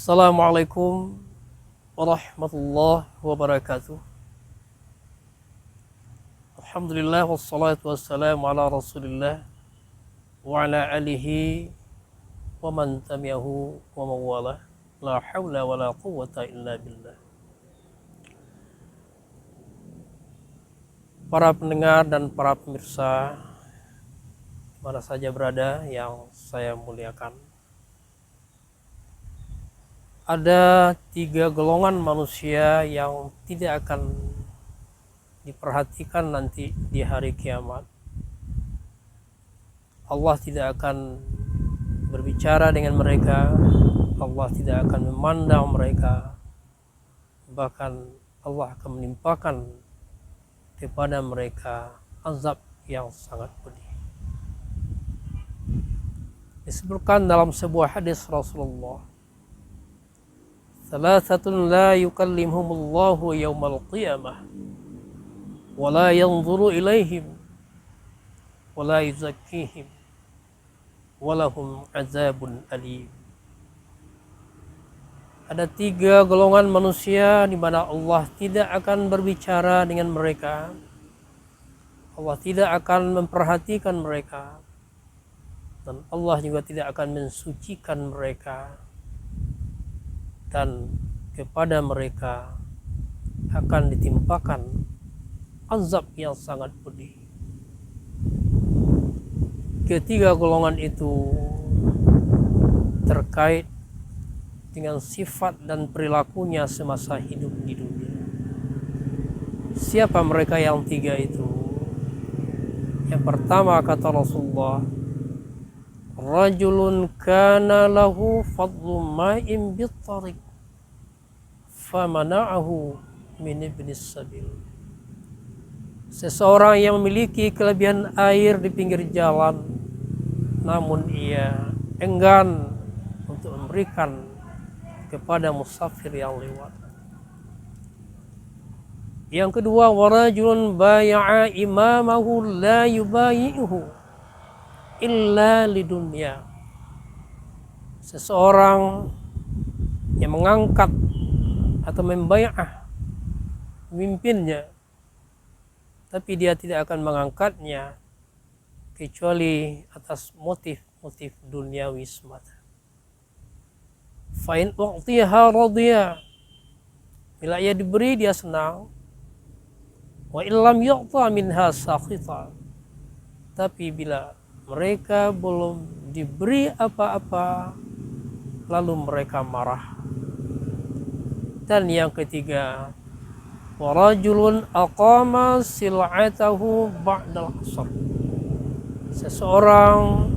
Assalamualaikum warahmatullahi wabarakatuh. Alhamdulillah wassalatu wassalamu ala Rasulillah wa ala alihi wa man tabi'ahu wa mawalah. La haula wa la quwwata illa billah. Para pendengar dan para pemirsa mana saja berada yang saya muliakan. Ada 3 golongan manusia yang tidak akan diperhatikan nanti di hari kiamat. Allah tidak akan berbicara dengan mereka, Allah tidak akan memandang mereka, bahkan Allah akan menimpakan kepada mereka azab yang sangat pedih. Disebutkan dalam sebuah hadis Rasulullah, Thalathatun la yukallimhumullahu yawmal qiyamah wa la yanzuru ilaihim wa la yuzakkihim wa lahum azabun alim. Ada 3 golongan manusia di mana Allah tidak akan berbicara dengan mereka, Allah tidak akan memperhatikan mereka, dan Allah juga tidak akan mensucikan mereka, dan kepada mereka akan ditimpakan azab yang sangat pedih. Ketiga golongan itu terkait dengan sifat dan perilakunya semasa hidup di dunia. Siapa mereka yang 3 itu? Yang pertama kata Rasulullah, Rajulun kana lahu fadlu ma'in bittariq famana'ahu min ibnis sabil. Seseorang yang memiliki kelebihan air di pinggir jalan, namun ia enggan untuk memberikan kepada musafir yang lewat. Yang kedua, warajulun baya'a imamahu la yubayi'uhu illa lidunya. Seseorang yang mengangkat atau membayar pemimpinnya, tapi dia tidak akan mengangkatnya kecuali atas motif-motif duniawi semata. Fa'in u'tiha radhiya, bila ia diberi dia senang, wa illam yu'ta minha sakhita, tapi bila mereka belum diberi apa-apa lalu mereka marah. Dan yang ketiga, warajulun aqama sil'atahu ba'dal asr, seseorang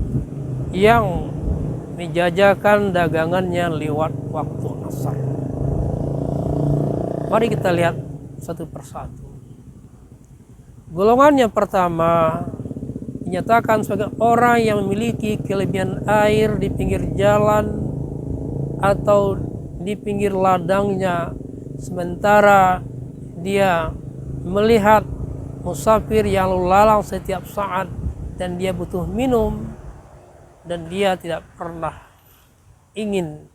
yang menjajakan dagangannya lewat waktu asar. Mari kita lihat satu persatu. Golongan yang pertama dinyatakan sebagai orang yang memiliki kelebihan air di pinggir jalan atau di pinggir ladangnya, sementara dia melihat musafir yang lalu lalang setiap saat dan dia butuh minum dan dia tidak pernah ingin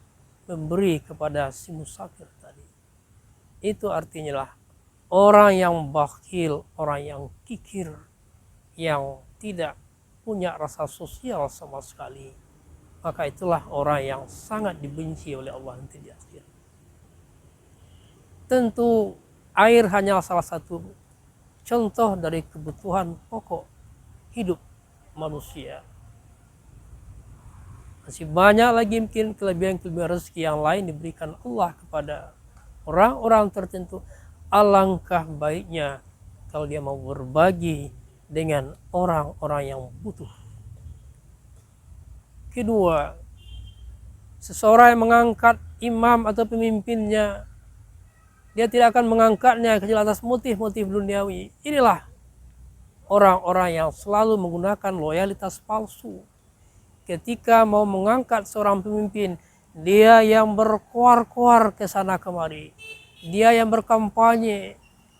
memberi kepada si musafir tadi. Itu artinya lah orang yang bakhil, orang yang kikir, yang tidak punya rasa sosial sama sekali, maka itulah orang yang sangat dibenci oleh Allah nanti di akhir. Tentu air hanya salah satu contoh dari kebutuhan pokok hidup manusia. Masih banyak lagi mungkin kelebihan-kelebihan rezeki yang lain diberikan Allah kepada orang-orang tertentu. Alangkah baiknya kalau dia mau berbagi dengan orang-orang yang butuh. Kedua, seseorang yang mengangkat imam atau pemimpinnya, dia tidak akan mengangkatnya kecuali atas motif-motif duniawi. Inilah orang-orang yang selalu menggunakan loyalitas palsu. Ketika mau mengangkat seorang pemimpin, dia yang berkuar-kuar ke sana kemari, dia yang berkampanye,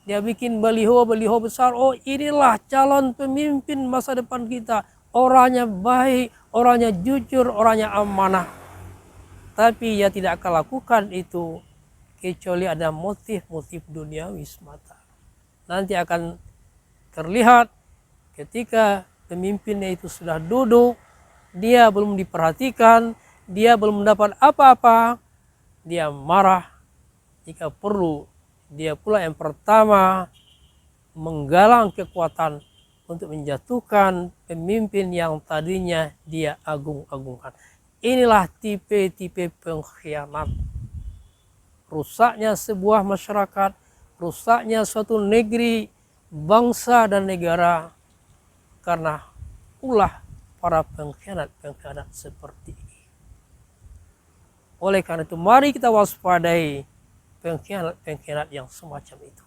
dia bikin baliho-baliho besar. Oh, inilah calon pemimpin masa depan kita. Orangnya baik, orangnya jujur, orangnya amanah. Tetapi ia tidak akan lakukan itu kecuali ada motif-motif duniawi semata. Nanti akan terlihat ketika pemimpinnya itu sudah duduk, dia belum diperhatikan, dia belum mendapat apa-apa, dia marah. Jika perlu, dia pula yang pertama menggalang kekuatan untuk menjatuhkan pemimpin yang tadinya dia agung-agungkan. Inilah tipe-tipe pengkhianat. Rusaknya sebuah masyarakat, rusaknya suatu negeri, bangsa dan negara karena ulah para pengkhianat-pengkhianat seperti ini. Oleh karena itu mari kita waspadai pengkhianat-pengkhianat yang semacam itu.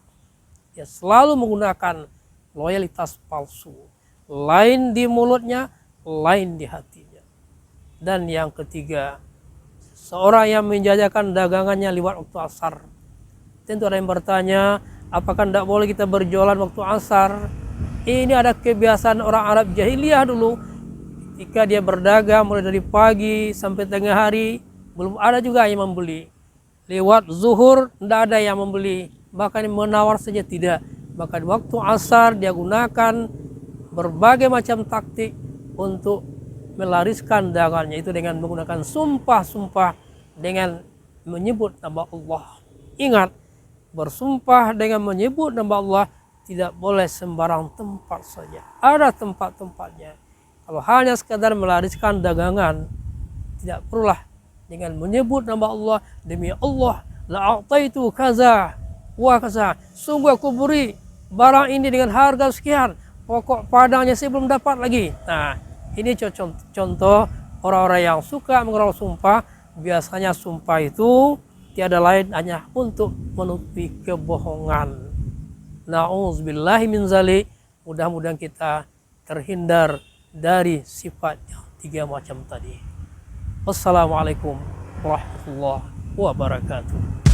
Dia selalu menggunakan loyalitas palsu, lain di mulutnya, lain di hatinya. Dan yang ketiga, seorang yang menjajakan dagangannya lewat waktu asar. Tentu ada yang bertanya, apakah tidak boleh kita berjualan waktu asar? Ini ada kebiasaan orang Arab jahiliyah dulu. Ketika dia berdagang mulai dari pagi sampai tengah hari, belum ada juga yang membeli. Lewat zuhur tidak ada yang membeli, bahkan menawar saja tidak. Bahkan waktu asar dia gunakan berbagai macam taktik untuk melariskan dagangannya itu dengan menggunakan sumpah-sumpah dengan menyebut nama Allah. Ingat, bersumpah dengan menyebut nama Allah tidak boleh sembarang tempat saja. Ada tempat-tempatnya. Kalau hanya sekadar melariskan dagangan, tidak perlulah dengan menyebut nama Allah. Demi Allah, la'ataitu kaza wa kaza. Sungguh aku beri barang ini dengan harga sekian. Pokok padangnya saya belum dapat lagi. Nah, ini contoh orang-orang yang suka mengeluarkan sumpah. Biasanya sumpah itu tiada lain hanya untuk menutupi kebohongan. Na'udzubillahi min zalik. Mudah-mudahan kita terhindar dari sifat yang tiga macam tadi. Wassalamualaikum warahmatullahi wabarakatuh.